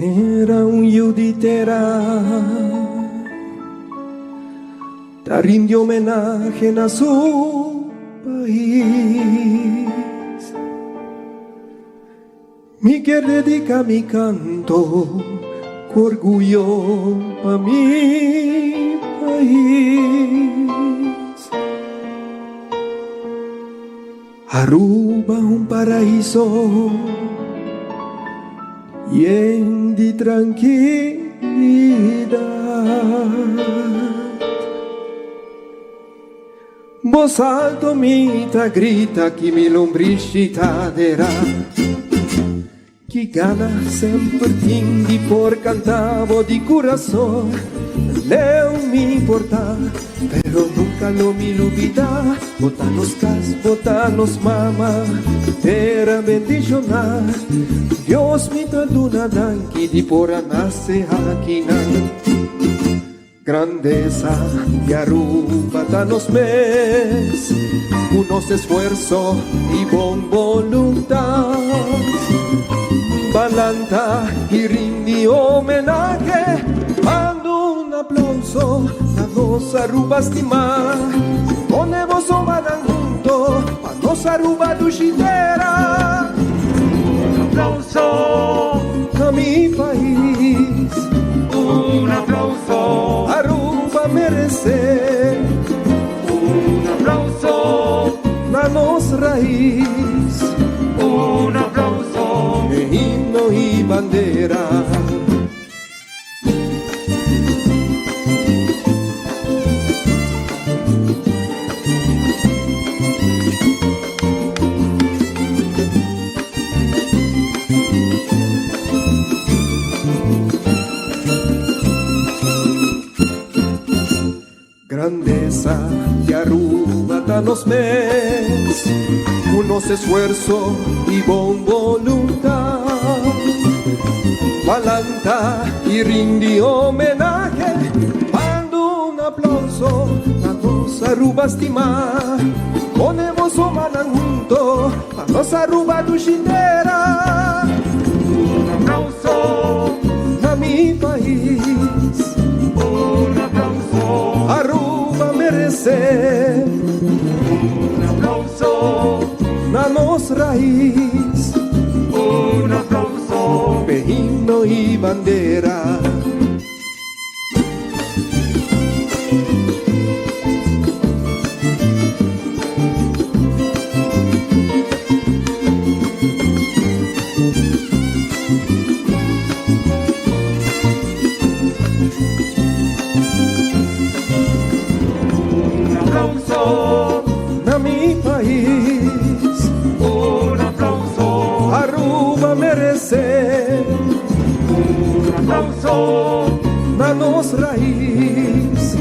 Era un yuditera, te rindió homenaje a su país. Mi que dedica mi canto, con orgullo pa' mi país. Aruba un paraíso lleno de tranquilidad. Voz alto mita grita que mi lombricita derá, que gana sempre tingi por cantavo di corazón. Leo me importa, pero nunca lo me olvida. Botanos cas, botanos mama, era bendicionar. Dios me perdona danki di por nace aquí na. Grandeza de Aruba danos mes, unos esfuerzo y bon voluntad. Balanta y rindi homenaje, mando un aplauso a los Aruba estimar. Ponemos o manan junto a los Aruba duchitera. Un aplauso a mi país, un aplauso Aruba merece, un aplauso a nos raíz, un aplauso de himno y bandera. Grandeza de Aruba danos mes, unos esfuerzo y bon voluntad. Balanta y rindi homenaje, mando un aplauso a los Aruba estimar. Ponemos o manan junto a los Aruba duchitera. Un aplauso a mi país, un aplauso Aruba merece, un aplauso a nos raíz, un aplauso de himno y bandera. A mi país, un aplauso Aruba merece, un aplauso a nos raíz,